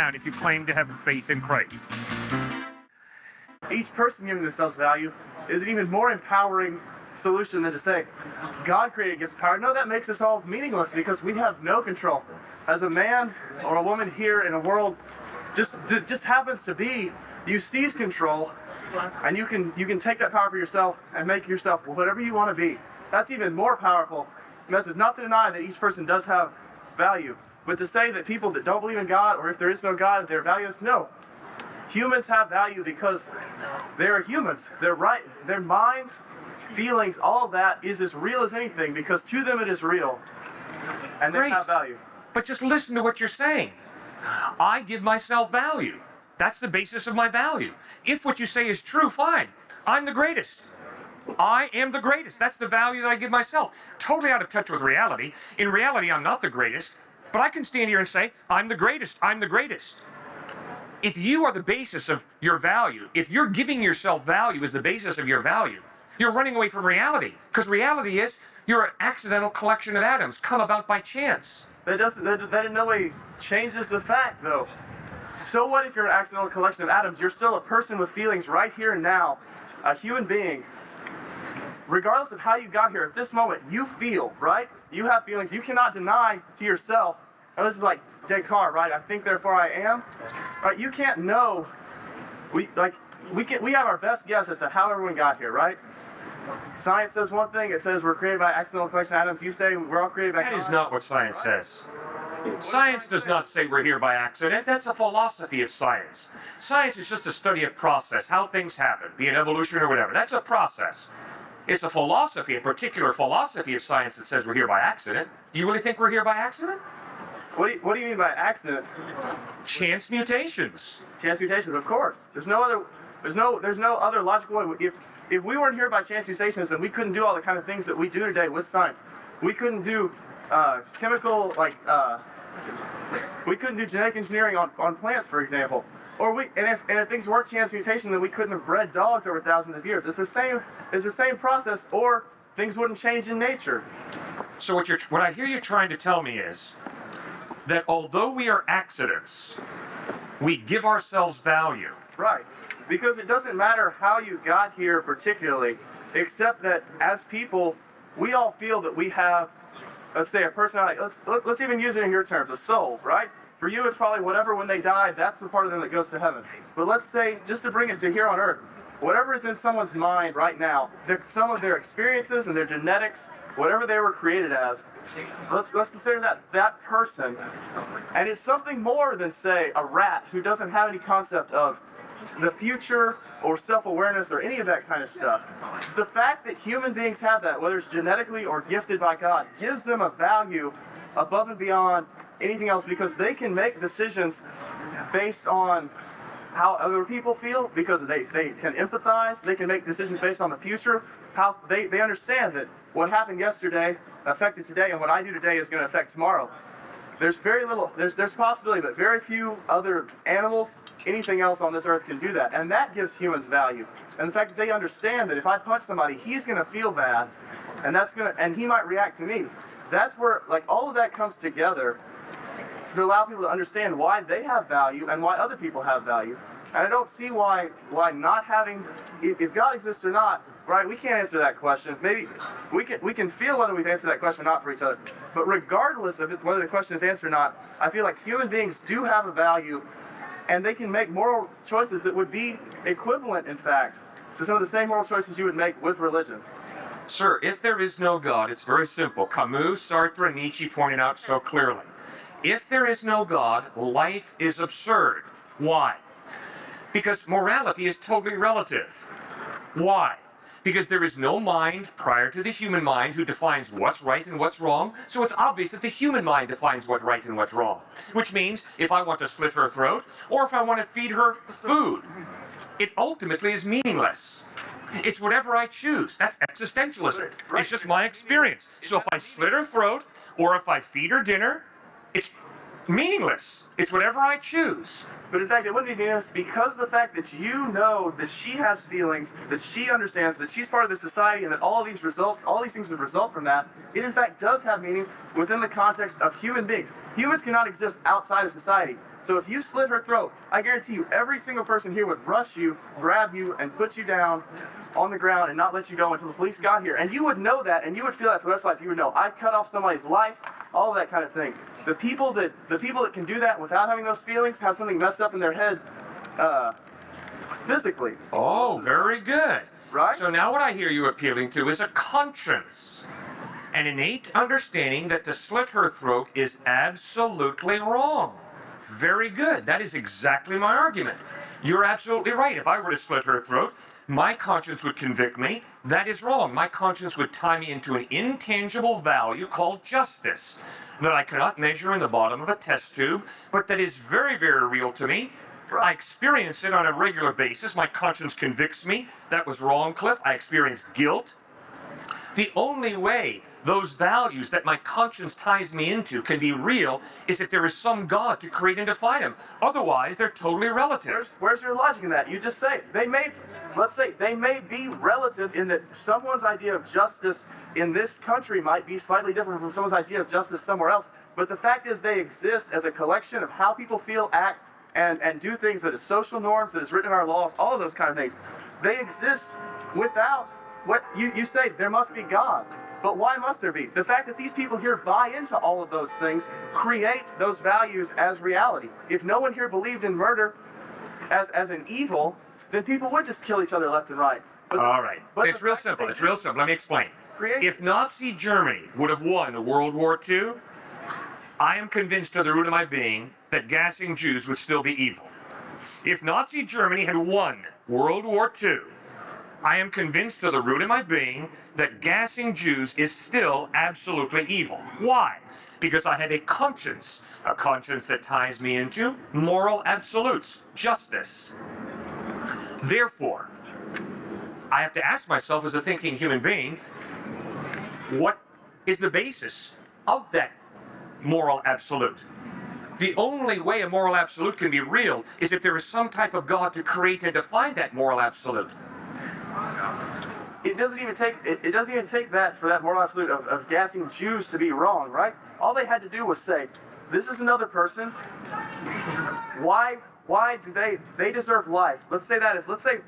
down if you claim to have faith in Christ. Each person giving themselves value is an even more empowering solution than to say, God created gifts of power. No, that makes us all meaningless because we have no control. As a man or a woman here in a world just happens to be, you seize control, and you can take that power for yourself and make yourself whatever you want to be. That's even more powerful message. Not to deny that each person does have value, but to say that people that don't believe in God, or if there is no God, they're valueless, no. Humans have value because they're humans. They're right. Their minds, feelings, all of that is as real as anything because to them it is real, and they have value. But just listen to what you're saying. I give myself value. That's the basis of my value. If what you say is true, fine. I'm the greatest. I am the greatest. That's the value that I give myself. Totally out of touch with reality. In reality, I'm not the greatest, but I can stand here and say, I'm the greatest. I'm the greatest. If you are the basis of your value, if you're giving yourself value as the basis of your value, you're running away from reality. Because reality is, you're an accidental collection of atoms come about by chance. That in no way changes the fact, though. So what if you're an accidental collection of atoms? You're still a person with feelings right here and now, a human being. Regardless of how you got here, at this moment, you feel, right? You have feelings. You cannot deny to yourself, and this is like Descartes, right? I think, therefore I am. Right? You can't know. We have our best guess as to how everyone got here, right? Science says one thing. It says we're created by accidental collection of atoms. You say we're all created by God. That is not what science says. Science does not say we're here by accident. That's a philosophy of science. Science is just a study of process, how things happen, be it evolution or whatever. That's a process. It's a philosophy, a particular philosophy of science that says we're here by accident. Do you really think we're here by accident? What do you mean by accident? Chance mutations. Chance mutations, of course. There's no other logical way. If we weren't here by chance mutations, then we couldn't do all the kind of things that we do today with science. We couldn't do we couldn't do genetic engineering on plants, for example. If things weren't chance mutation, then we couldn't have bred dogs over thousands of years. It's the same process, or things wouldn't change in nature. So what I hear you trying to tell me is that although we are accidents, we give ourselves value. Right. Because it doesn't matter how you got here particularly, except that as people, we all feel that we have, let's say, a personality. Let's even use it in your terms, a soul, right? For you, it's probably whatever when they die, that's the part of them that goes to heaven. But let's say, just to bring it to here on earth, whatever is in someone's mind right now, some of their experiences and their genetics, whatever they were created as, let's consider that person. And it's something more than, say, a rat who doesn't have any concept of the future or self-awareness or any of that kind of stuff. The fact that human beings have that, whether it's genetically or gifted by God, gives them a value above and beyond anything else, because they can make decisions based on how other people feel, because they can empathize, they can make decisions based on the future, how they understand that what happened yesterday affected today, and what I do today is going to affect tomorrow. There's very little, there's possibility, but very few other animals, anything else on this earth can do that. And that gives humans value. And the fact that they understand that if I punch somebody, he's going to feel bad, and he might react to me. That's where, all of that comes together to allow people to understand why they have value and why other people have value. And I don't see why not having, if God exists or not, right, we can't answer that question. Maybe we can feel whether we've answered that question or not for each other. But regardless of whether the question is answered or not, I feel like human beings do have a value, and they can make moral choices that would be equivalent, in fact, to some of the same moral choices you would make with religion. Sir, if there is no God, it's very simple. Camus, Sartre, and Nietzsche pointed out so clearly. If there is no God, life is absurd. Why? Because morality is totally relative. Why? Because there is no mind prior to the human mind who defines what's right and what's wrong, so it's obvious that the human mind defines what's right and what's wrong. Which means, if I want to slit her throat, or if I want to feed her food, it ultimately is meaningless. It's whatever I choose. That's existentialism. It's just my experience. So if I slit her throat, or if I feed her dinner, it's meaningless. It's whatever I choose. But in fact, it wouldn't be meaningless because of the fact that you know that she has feelings, that she understands, that she's part of the society, and that all of these results, all these things would result from that. It in fact does have meaning within the context of human beings. Humans cannot exist outside of society. So if you slit her throat, I guarantee you every single person here would rush you, grab you, and put you down on the ground and not let you go until the police got here. And you would know that, and you would feel that for the rest of life. You would know, I cut off somebody's life, all of that kind of thing. The people that can do that without having those feelings have something messed up in their head physically. Oh, very good. Right? So now what I hear you appealing to is a conscience. An innate understanding that to slit her throat is absolutely wrong. Very good. That is exactly my argument. You're absolutely right. If I were to slit her throat, my conscience would convict me. That is wrong. My conscience would tie me into an intangible value called justice that I cannot measure in the bottom of a test tube, but that is very, very real to me. I experience it on a regular basis. My conscience convicts me. That was wrong, Cliff. I experience guilt. The only way those values that my conscience ties me into can be real is if there is some God to create and define them. Otherwise, they're totally relative. Where's your logic in that? You just say let's say they may be relative in that someone's idea of justice in this country might be slightly different from someone's idea of justice somewhere else. But the fact is they exist as a collection of how people feel, act, and do things that is social norms, that is written in our laws, all of those kind of things. They exist without what you say, there must be God. But why must there be? The fact that these people here buy into all of those things create those values as reality. If no one here believed in murder as an evil, then people would just kill each other left and right. All right. It's real simple. It's real simple. Let me explain. If Nazi Germany would have won World War II, I am convinced to the root of my being that gassing Jews would still be evil. If Nazi Germany had won World War II, I am convinced to the root of my being that gassing Jews is still absolutely evil. Why? Because I have a conscience that ties me into moral absolutes, justice. Therefore, I have to ask myself as a thinking human being, what is the basis of that moral absolute? The only way a moral absolute can be real is if there is some type of God to create and define that moral absolute. It doesn't even take that for that moral absolute of gassing Jews to be wrong, right? All they had to do was say, this is another person. Why do they deserve life? Let's say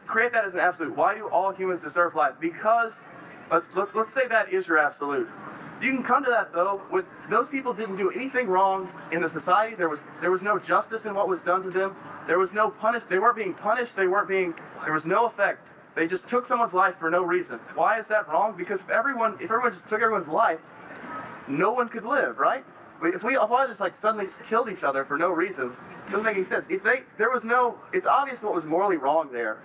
create that as an absolute. Why do all humans deserve life? Because let's say that is your absolute. You can come to that though with those people didn't do anything wrong in the society. There was no justice in what was done to them. There was no they weren't being punished. There was no effect. They just took someone's life for no reason. Why is that wrong? Because if everyone just took everyone's life, no one could live, right? If I just suddenly just killed each other for no reasons, it doesn't make any sense. It's obvious what was morally wrong there.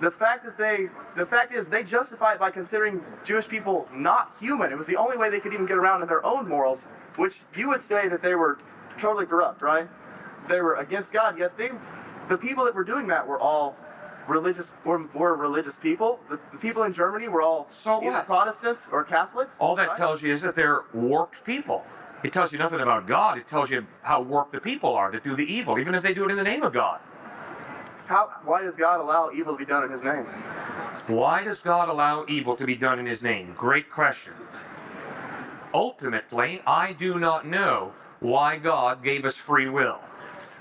The fact is they justify it by considering Jewish people not human. It was the only way they could even get around in their own morals, which you would say that they were totally corrupt, right? They were against God, yet the people that were doing that were all religious people. The people in Germany were all either Protestants or Catholics. All that tells you is that they're warped people. It tells you nothing about God. It tells you how warped the people are that do the evil, even if they do it in the name of God. Why does God allow evil to be done in His name? Why does God allow evil to be done in His name? Great question. Ultimately, I do not know why God gave us free will.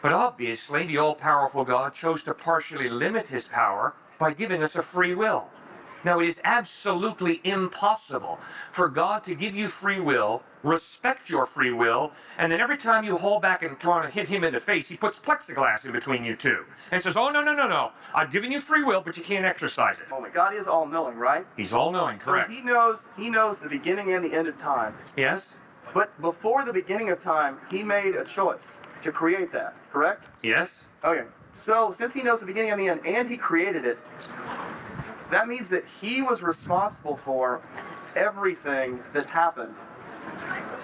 But obviously, the all-powerful God chose to partially limit His power by giving us a free will. Now, it is absolutely impossible for God to give you free will, respect your free will, and then every time you hold back and try to hit Him in the face, He puts plexiglass in between you two and says, oh, no. I've given you free will, but you can't exercise it. Oh, my God is all-knowing, right? He's all-knowing, correct. So He knows the beginning and the end of time. Yes? But before the beginning of time, He made a choice to create that, correct? Yes. Okay. So, since He knows the beginning and the end, and He created it, that means that He was responsible for everything that happened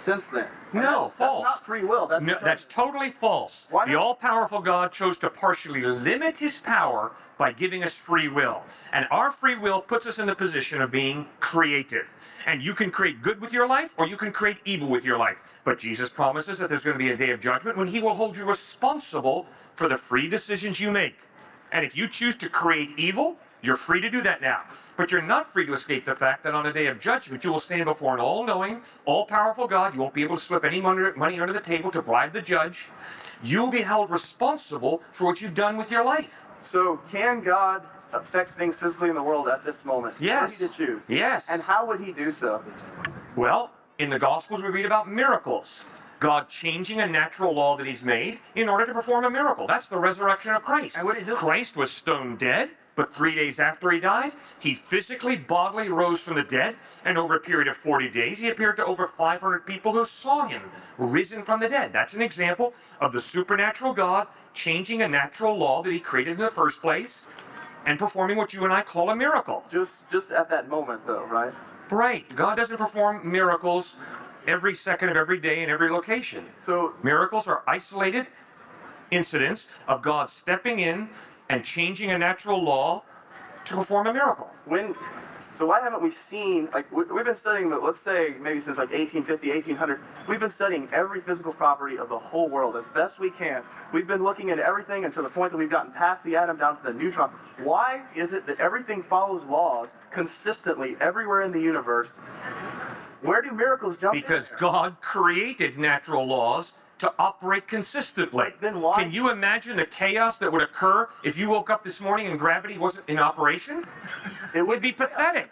since then. And No, false. That's not free will. That's No, that's totally false. Why The not? all-powerful God chose to partially limit his power by giving us free will. And our free will puts us in the position of being creative. And you can create good with your life, or you can create evil with your life. But Jesus promises that there's going to be a day of judgment when he will hold you responsible for the free decisions you make. And if you choose to create evil, you're free to do that now. But you're not free to escape the fact that on a day of judgment, you will stand before an all-knowing, all-powerful God. You won't be able to slip any money under the table to bribe the judge. You'll be held responsible for what you've done with your life. So can God affect things physically in the world at this moment? Yes. Were he to choose? Yes. And how would he do so? Well, in the Gospels, we read about miracles. God changing a natural law that he's made in order to perform a miracle. That's the resurrection of Christ. And what he did- Christ was stone dead, but 3 days after he died, he physically, bodily rose from the dead, and over a period of 40 days, he appeared to over 500 people who saw him risen from the dead. That's an example of the supernatural God changing a natural law that he created in the first place and performing what you and I call a miracle. Just at that moment, though, right? Right. God doesn't perform miracles every second of every day in every location. So Miracles are isolated incidents of God stepping in and changing a natural law to perform a miracle. So why haven't we seen, like, we've been studying, let's say, maybe since like 1850, 1800, we've been studying every physical property of the whole world as best we can. We've been looking at everything until the point that we've gotten past the atom down to the neutron. Why is it that everything follows laws consistently everywhere in the universe? Where do miracles jump in Because there? God created natural laws to operate consistently. Then why- Can you imagine the chaos that would occur if you woke up this morning and gravity wasn't in operation? It would be pathetic.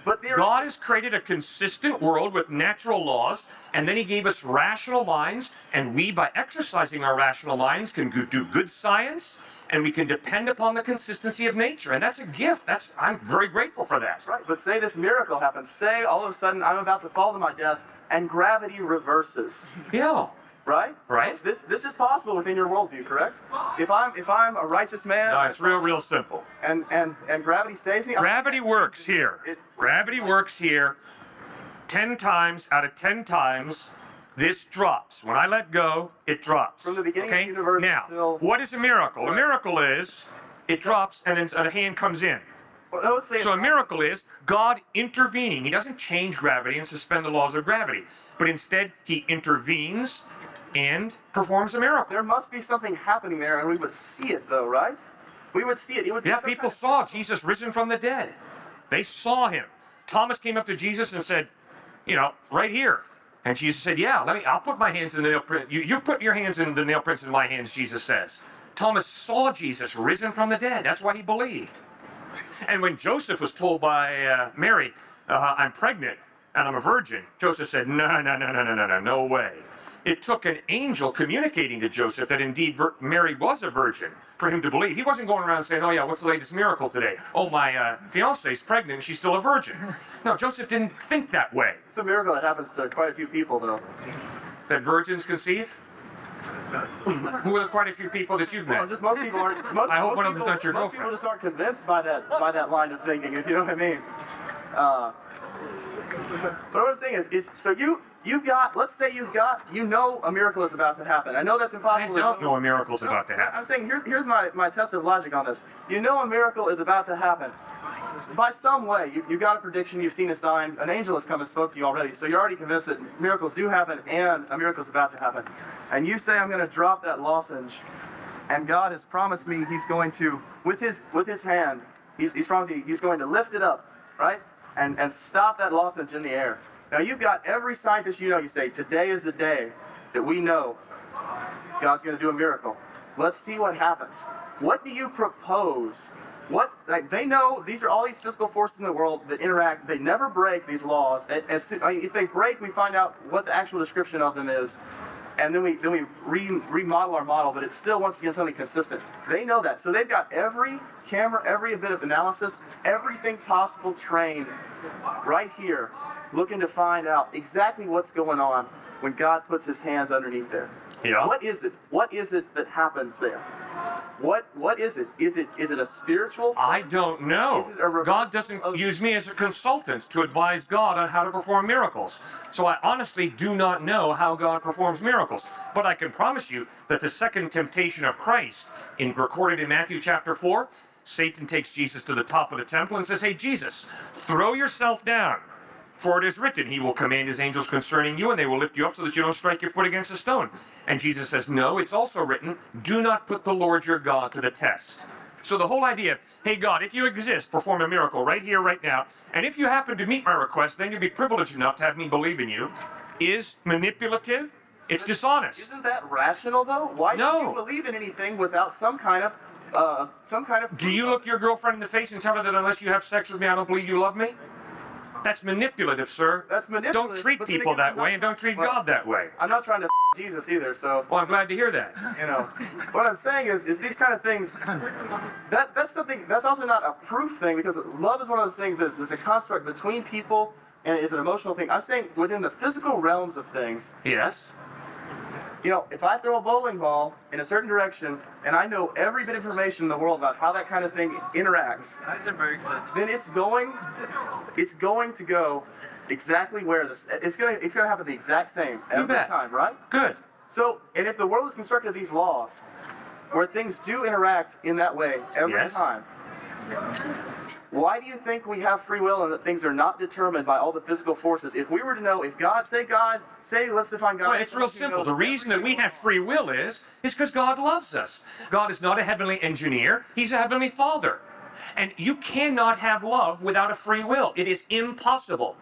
But God has created a consistent world with natural laws, and then he gave us rational minds, and we, by exercising our rational minds, can do good science, and we can depend upon the consistency of nature. And that's a gift. I'm very grateful for that. Right, but say this miracle happens. Say all of a sudden I'm about to fall to my death and gravity reverses. Yeah. Right? Right? This is possible within your worldview, correct? If I'm a righteous man, No, it's real simple. and gravity saves me. Gravity works here. Gravity works here 10 times out of 10 times. This drops. When I let go, it drops. From the beginning of Okay? the universe Now, until- what is a miracle? A Right. miracle is it drops and then a hand comes in. Well, let's say So a miracle is God intervening. He doesn't change gravity and suspend the laws of gravity, but instead he intervenes and performs a miracle. there must be something happening there, and we would see it, though, right? We would see it. It would be Yeah, some people kind of- saw Jesus risen from the dead. They saw him. Thomas came up to Jesus and said, right here. And Jesus said, yeah, I'll put my hands in the nail print. You put your hands in the nail prints in my hands, Jesus says. Thomas saw Jesus risen from the dead. That's why he believed. And when Joseph was told by Mary, I'm pregnant and I'm a virgin, Joseph said, no way. It took an angel communicating to Joseph that indeed Mary was a virgin for him to believe. He wasn't going around saying, oh yeah, what's the latest miracle today? Oh, my fiance's pregnant and she's still a virgin. No, Joseph didn't think that way. It's a miracle that happens to quite a few people, though. That virgins conceive? Who are the quite a few people that you've Well, met? just most people aren't. Most, I hope most one of them's people, not your most people girlfriend. just aren't convinced by that line of thinking, if you know what I mean. But what I'm saying is so you've got, let's say you know a miracle is about to happen. I know that's I impossible. don't know a miracle's about to I'm happen. saying here's my test of logic on this. You know a miracle is about to happen. By some way, you got a prediction, you've seen a sign, an angel has come and spoke to you already, so you're already convinced that miracles do happen and a miracle is about to happen. And you say, I'm going to drop that lozenge, and God has promised me he's going to, with his hand, he's promised me he's going to lift it up, right? And stop that lozenge in the air. Now you've got every scientist you know, you say, today is the day that we know God's going to do a miracle. Let's see what happens. What do you propose? They know these are all these physical forces in the world that interact. They never break these laws. If they break, we find out what the actual description of them is, and then we remodel our model. But it's still once again something consistent. They know that, so they've got every camera, every bit of analysis, everything possible trained right here, looking to find out exactly what's going on when God puts His hands underneath there. Yeah. What is it? What is it that happens there? What is it? Is it a spiritual force? I don't know. Is it a reversal God doesn't of- use me as a consultant to advise God on how to perform miracles. So I honestly do not know how God performs miracles. But I can promise you that the second temptation of Christ, recorded in Matthew chapter 4, Satan takes Jesus to the top of the temple and says, "Hey, Jesus, throw yourself down. For it is written, he will command his angels concerning you, and they will lift you up so that you don't strike your foot against a stone." And Jesus says, "No, it's also written, do not put the Lord your God to the test." So the whole idea of, hey God, if you exist, perform a miracle right here, right now, and if you happen to meet my request, then you'll be privileged enough to have me believe in you, is manipulative. It's dishonest. Isn't that rational though? Why should you believe in anything without some kind of Do you look your girlfriend in the face and tell her that unless you have sex with me, I don't believe you love me? That's manipulative, sir. That's manipulative. Don't treat people that way, and don't treat God that way. I'm not trying to Jesus either, so. Well, I'm glad to hear that. You know, what I'm saying is these kind of things. That's something. That's also not a proof thing, because love is one of those things that's a construct between people and it's an emotional thing. I'm saying within the physical realms of things. Yes. You know, if I throw a bowling ball in a certain direction and I know every bit of information in the world about how that kind of thing interacts, then it's going to go exactly where it's going to happen the exact same every time, right? Good. So, and if the world is constructed of these laws where things do interact in that way every time, why do you think we have free will and that things are not determined by all the physical forces? If we were to know, if let's define God. Well, it's real simple. The reason that we have free will is because God loves us. God is not a heavenly engineer. He's a heavenly Father. And you cannot have love without a free will. It is impossible.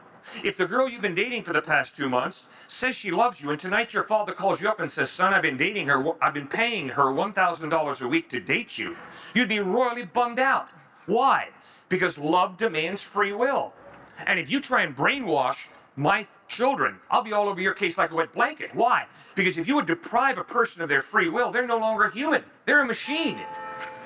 If the girl you've been dating for the past 2 months says she loves you, and tonight your father calls you up and says, "Son, I've been paying her $1,000 a week to date you," you'd be royally bummed out. Why? Because love demands free will. And if you try and brainwash my children, I'll be all over your case like a wet blanket. Why? Because if you would deprive a person of their free will, they're no longer human. They're a machine.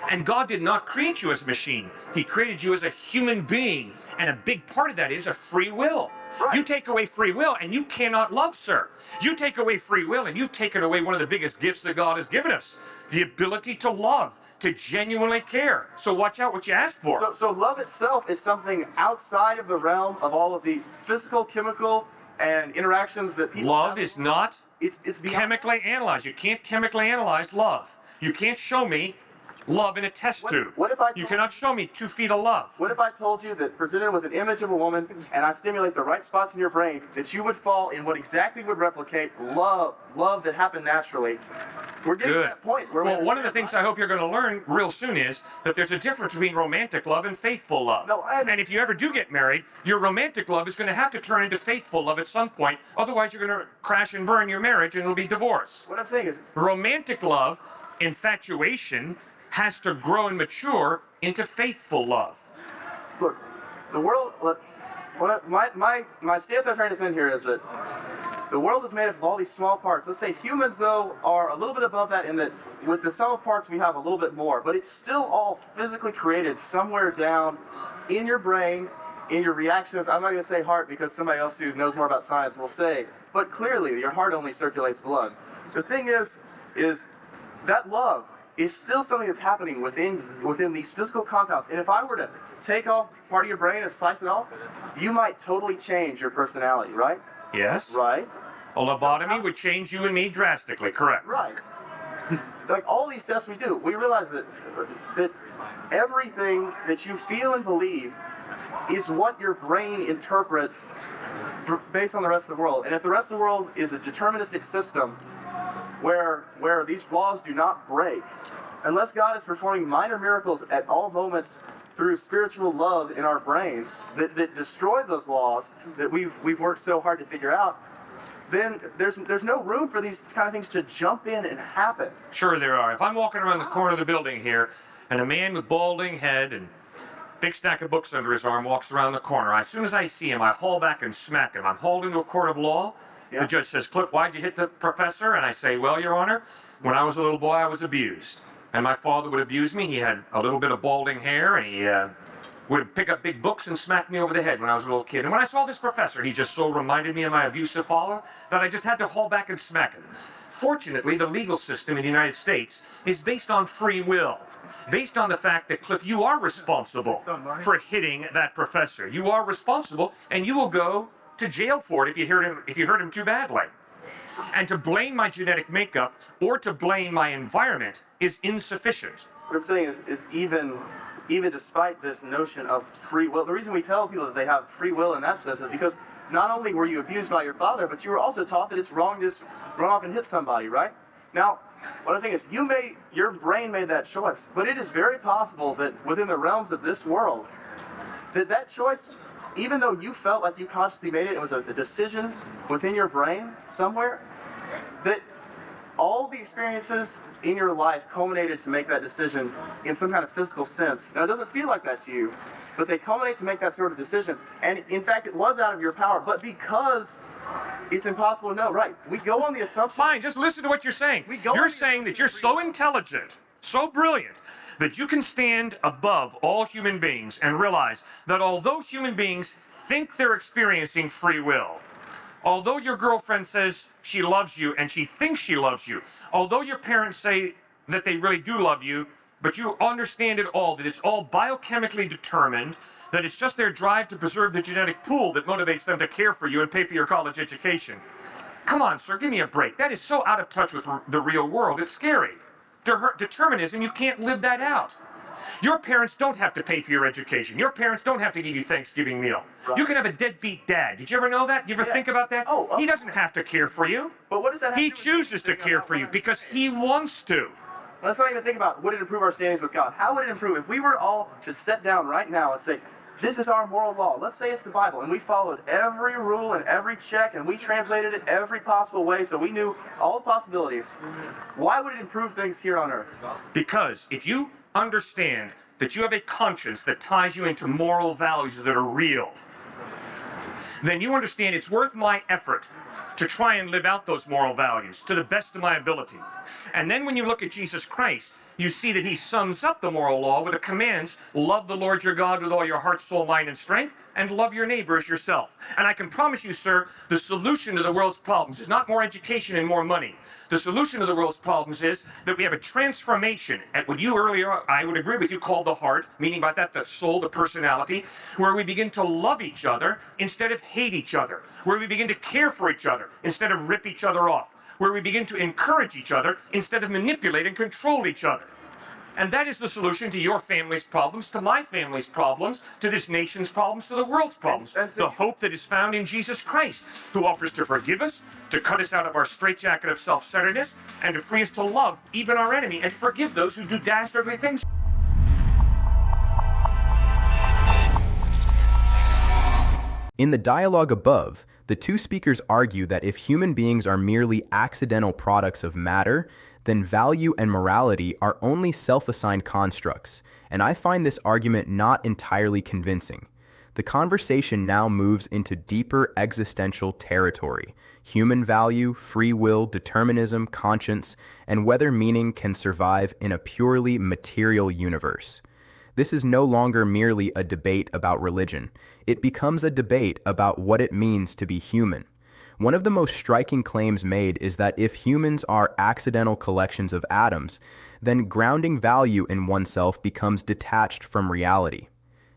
And God did not create you as a machine. He created you as a human being. And a big part of that is a free will. Right. You take away free will and you cannot love, sir. You take away free will and you've taken away one of the biggest gifts that God has given us. The ability to love, to genuinely care. So watch out what you ask for. So love itself is something outside of the realm of all of the physical, chemical, and interactions that people Love have. is not it's chemically analyzed. You can't chemically analyze love. You can't show me love in a test tube. You cannot show me 2 feet of love. What if I told you that presented with an image of a woman and I stimulate the right spots in your brain, that you would fall in what exactly would replicate love that happened naturally? We're getting to that point where one of the things I hope you're going to learn real soon is that there's a difference between romantic love and faithful love. And if you ever do get married, your romantic love is going to have to turn into faithful love at some point. Otherwise, you're going to crash and burn your marriage and it'll be divorce. What I'm saying is, romantic love, infatuation, has to grow and mature into faithful love. Look, the world. My stance I'm trying to defend here is that the world is made up of all these small parts. Let's say humans, though, are a little bit above that in that with the sum of parts we have a little bit more, but it's still all physically created somewhere down in your brain, in your reactions. I'm not going to say heart because somebody else who knows more about science will say, but clearly your heart only circulates blood. The thing is that love is still something that's happening within these physical compounds. And if I were to take off part of your brain and slice it off, you might totally change your personality, right? Yes. Right. A lobotomy would change you and me drastically, correct? Right. Like all these tests we do, we realize that everything that you feel and believe is what your brain interprets based on the rest of the world. And if the rest of the world is a deterministic system where these laws do not break, unless God is performing minor miracles at all moments through spiritual love in our brains that destroy those laws that we've worked so hard to figure out, then there's no room for these kind of things to jump in and happen. Sure there are. If I'm walking around the corner of the building here and a man with balding head and big stack of books under his arm walks around the corner, as soon as I see him, I haul back and smack him. I'm hauled into a court of law. The judge says, "Cliff, why'd you hit the professor?" And I say, "Well, Your Honor, when I was a little boy, I was abused. And my father would abuse me. He had a little bit of balding hair, and he would pick up big books and smack me over the head when I was a little kid. And when I saw this professor, he just so reminded me of my abusive father that I just had to haul back and smack him." Fortunately, the legal system in the United States is based on free will. based on the fact that, Cliff, you are responsible for hitting that professor. You are responsible, and you will go to jail for it if you hurt him too badly. And to blame my genetic makeup or to blame my environment is insufficient. What I'm saying is even despite this notion of free will, the reason we tell people that they have free will in that sense is because not only were you abused by your father, but you were also taught that it's wrong to just run off and hit somebody, right? Now, what I'm saying is your brain made that choice, but it is very possible that within the realms of this world, that choice, even though you felt like you consciously made it, it was a decision within your brain somewhere, that all the experiences in your life culminated to make that decision in some kind of physical sense. Now, it doesn't feel like that to you, but they culminate to make that sort of decision. And in fact, it was out of your power, but because it's impossible to know, right? We go on the assumption. Fine, just listen to what you're saying. You're saying that you're so intelligent, so brilliant, that you can stand above all human beings and realize that although human beings think they're experiencing free will, although your girlfriend says she loves you and she thinks she loves you, although your parents say that they really do love you, but you understand it all, that it's all biochemically determined, that it's just their drive to preserve the genetic pool that motivates them to care for you and pay for your college education. Come on, sir, give me a break. That is so out of touch with the real world, it's scary. Determinism, you can't live that out. Your parents don't have to pay for your education. Your parents don't have to give you Thanksgiving meal. Right. You can have a deadbeat dad. Did you ever know that? You ever think about that? He doesn't have to care for you. But what does that have He to do with chooses to care for you because he wants to. Let's not even think about, would it improve our standings with God? How would it improve if we were all to sit down right now and say, this is our moral law. Let's say it's the Bible, and we followed every rule and every check, and we translated it every possible way so we knew all the possibilities. Why would it improve things here on earth? Because if you understand that you have a conscience that ties you into moral values that are real, then you understand it's worth my effort to try and live out those moral values to the best of my ability. And then when you look at Jesus Christ, you see that he sums up the moral law with the commands, love the Lord your God with all your heart, soul, mind, and strength, and love your neighbor as yourself. And I can promise you, sir, the solution to the world's problems is not more education and more money. The solution to the world's problems is that we have a transformation at what you earlier, I would agree with you, called the heart, meaning by that the soul, the personality, where we begin to love each other instead of hate each other, where we begin to care for each other instead of rip each other off, where we begin to encourage each other instead of manipulate and control each other. And that is the solution to your family's problems, to my family's problems, to this nation's problems, to the world's problems. The hope that is found in Jesus Christ, who offers to forgive us, to cut us out of our straitjacket of self-centeredness, and to free us to love even our enemy and forgive those who do dastardly things. In the dialogue above, the two speakers argue that if human beings are merely accidental products of matter, then value and morality are only self-assigned constructs, and I find this argument not entirely convincing. The conversation now moves into deeper existential territory: human value, free will, determinism, conscience, and whether meaning can survive in a purely material universe. This is no longer merely a debate about religion. It becomes a debate about what it means to be human. One of the most striking claims made is that if humans are accidental collections of atoms, then grounding value in oneself becomes detached from reality.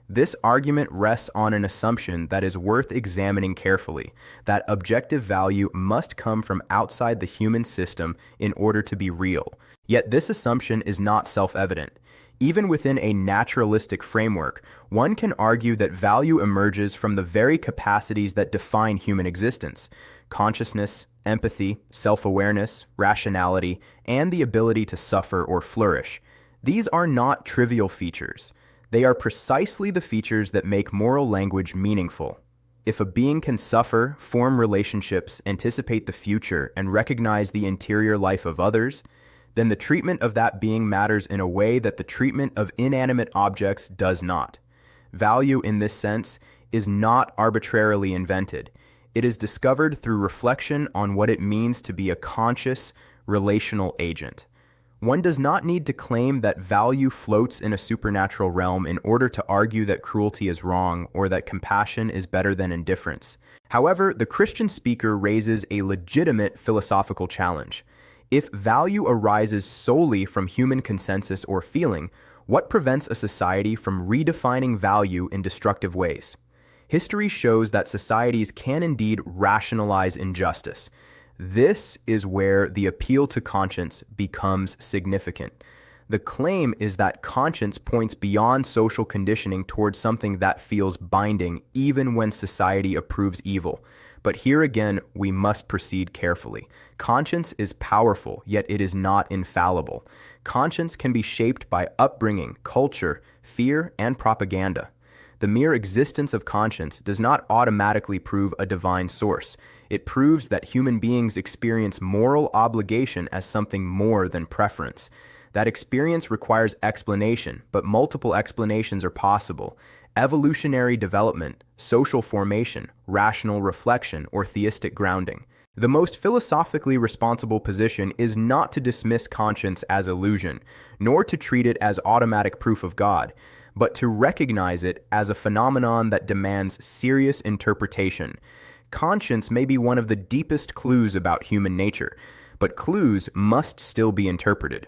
This argument rests on an assumption that is worth examining carefully, that objective value must come from outside the human system in order to be real. Yet this assumption is not self-evident. Even within a naturalistic framework, one can argue that value emerges from the very capacities that define human existence: consciousness, empathy, self-awareness, rationality, and the ability to suffer or flourish. These are not trivial features. They are precisely the features that make moral language meaningful. If a being can suffer, form relationships, anticipate the future, and recognize the interior life of others, then the treatment of that being matters in a way that the treatment of inanimate objects does not. Value, in this sense, is not arbitrarily invented. It is discovered through reflection on what it means to be a conscious, relational agent. One does not need to claim that value floats in a supernatural realm in order to argue that cruelty is wrong or that compassion is better than indifference. However, the Christian speaker raises a legitimate philosophical challenge. If value arises solely from human consensus or feeling, what prevents a society from redefining value in destructive ways? History shows that societies can indeed rationalize injustice. This is where the appeal to conscience becomes significant. The claim is that conscience points beyond social conditioning towards something that feels binding even when society approves evil. But here again, we must proceed carefully. Conscience is powerful, yet it is not infallible. Conscience can be shaped by upbringing, culture, fear, and propaganda. The mere existence of conscience does not automatically prove a divine source. It proves that human beings experience moral obligation as something more than preference. That experience requires explanation, but multiple explanations are possible. Evolutionary development, social formation, rational reflection, or theistic grounding. The most philosophically responsible position is not to dismiss conscience as illusion, nor to treat it as automatic proof of God, but to recognize it as a phenomenon that demands serious interpretation. Conscience may be one of the deepest clues about human nature, but clues must still be interpreted.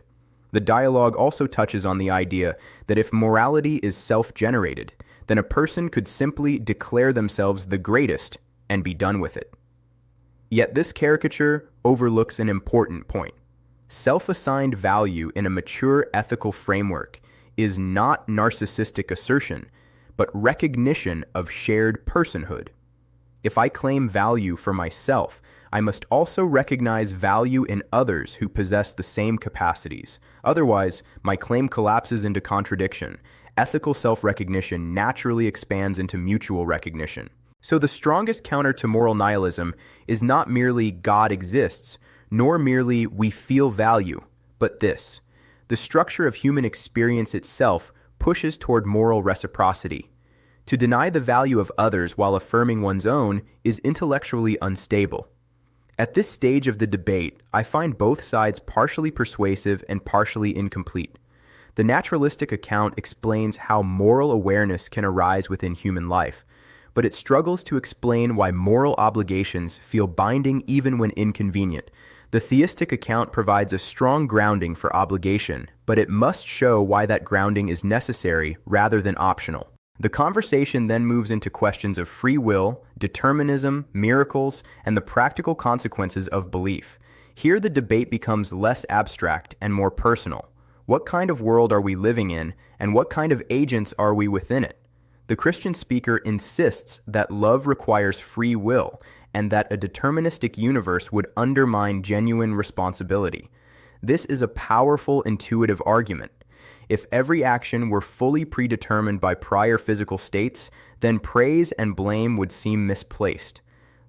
The dialogue also touches on the idea that if morality is self-generated, then a person could simply declare themselves the greatest and be done with it. Yet this caricature overlooks an important point. Self-assigned value in a mature ethical framework is not narcissistic assertion, but recognition of shared personhood. If I claim value for myself, I must also recognize value in others who possess the same capacities. Otherwise, my claim collapses into contradiction. Ethical self-recognition naturally expands into mutual recognition. So the strongest counter to moral nihilism is not merely God exists, nor merely we feel value, but this. The structure of human experience itself pushes toward moral reciprocity. To deny the value of others while affirming one's own is intellectually unstable. At this stage of the debate, I find both sides partially persuasive and partially incomplete. The naturalistic account explains how moral awareness can arise within human life, but it struggles to explain why moral obligations feel binding even when inconvenient. The theistic account provides a strong grounding for obligation, but it must show why that grounding is necessary rather than optional. The conversation then moves into questions of free will, determinism, miracles, and the practical consequences of belief. Here the debate becomes less abstract and more personal. What kind of world are we living in, and what kind of agents are we within it? The Christian speaker insists that love requires free will, and that a deterministic universe would undermine genuine responsibility. This is a powerful intuitive argument. If every action were fully predetermined by prior physical states, then praise and blame would seem misplaced.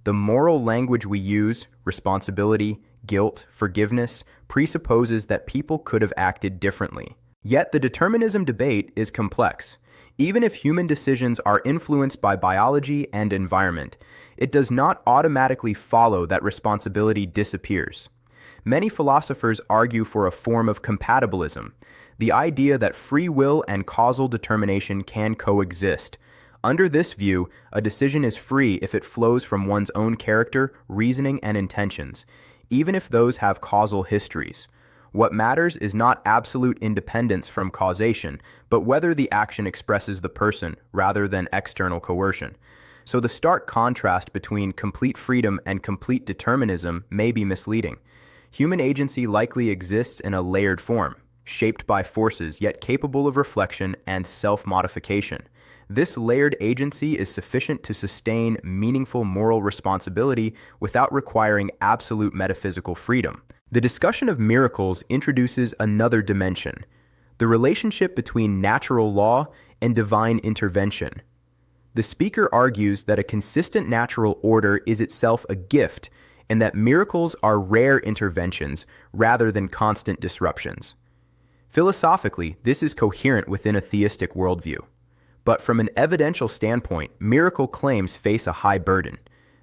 The moral language we use, responsibility, guilt, forgiveness, presupposes that people could have acted differently. Yet the determinism debate is complex. Even if human decisions are influenced by biology and environment, it does not automatically follow that responsibility disappears. Many philosophers argue for a form of compatibilism, the idea that free will and causal determination can coexist. Under this view, a decision is free if it flows from one's own character, reasoning, and intentions, even if those have causal histories. What matters is not absolute independence from causation, but whether the action expresses the person rather than external coercion. So the stark contrast between complete freedom and complete determinism may be misleading. Human agency likely exists in a layered form, shaped by forces yet capable of reflection and self-modification. This layered agency is sufficient to sustain meaningful moral responsibility without requiring absolute metaphysical freedom. The discussion of miracles introduces another dimension, the relationship between natural law and divine intervention. The speaker argues that a consistent natural order is itself a gift, and that miracles are rare interventions rather than constant disruptions. Philosophically, this is coherent within a theistic worldview. But from an evidential standpoint, miracle claims face a high burden.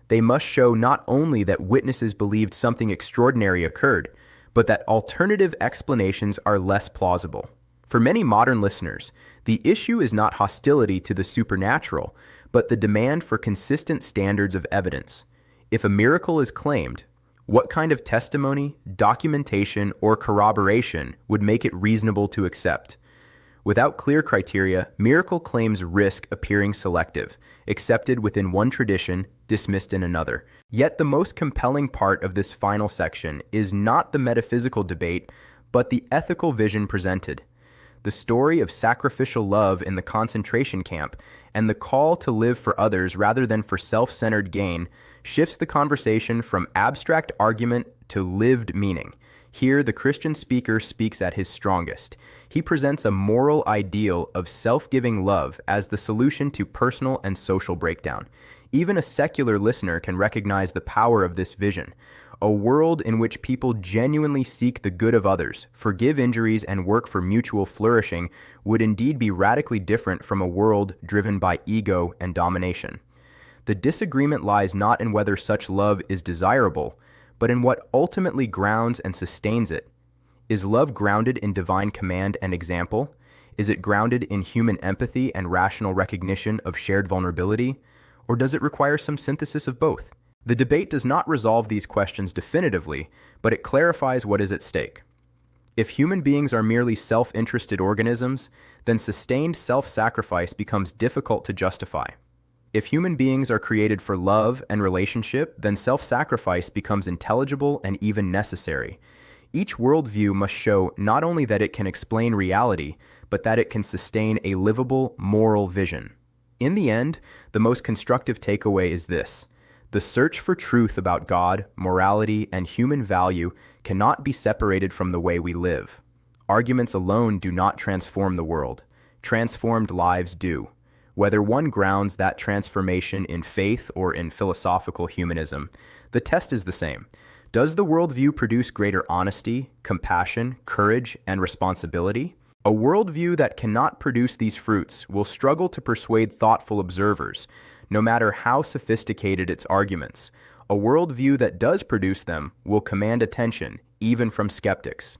They must show not only that witnesses believed something extraordinary occurred, but that alternative explanations are less plausible. For many modern listeners, the issue is not hostility to the supernatural, but the demand for consistent standards of evidence. If a miracle is claimed, What kind of testimony, documentation, or corroboration would make it reasonable to accept? Without clear criteria, miracle claims risk appearing selective, accepted within one tradition, dismissed in another. Yet the most compelling part of this final section is not the metaphysical debate, but the ethical vision presented. The story of sacrificial love in the concentration camp and the call to live for others rather than for self-centered gain shifts the conversation from abstract argument to lived meaning. Here, the Christian speaker speaks at his strongest. He presents a moral ideal of self-giving love as the solution to personal and social breakdown. Even a secular listener can recognize the power of this vision. A world in which people genuinely seek the good of others, forgive injuries, and work for mutual flourishing would indeed be radically different from a world driven by ego and domination. The disagreement lies not in whether such love is desirable, but in what ultimately grounds and sustains it. Is love grounded in divine command and example? Is it grounded in human empathy and rational recognition of shared vulnerability? Or does it require some synthesis of both? The debate does not resolve these questions definitively, but it clarifies what is at stake. If human beings are merely self-interested organisms, then sustained self-sacrifice becomes difficult to justify. If human beings are created for love and relationship, then self-sacrifice becomes intelligible and even necessary. Each worldview must show not only that it can explain reality, but that it can sustain a livable, moral vision. In the end, the most constructive takeaway is this: the search for truth about God, morality, and human value cannot be separated from the way we live. Arguments alone do not transform the world. Transformed lives do. Whether one grounds that transformation in faith or in philosophical humanism, the test is the same. Does the worldview produce greater honesty, compassion, courage, and responsibility? A worldview that cannot produce these fruits will struggle to persuade thoughtful observers, no matter how sophisticated its arguments. A worldview that does produce them will command attention, even from skeptics.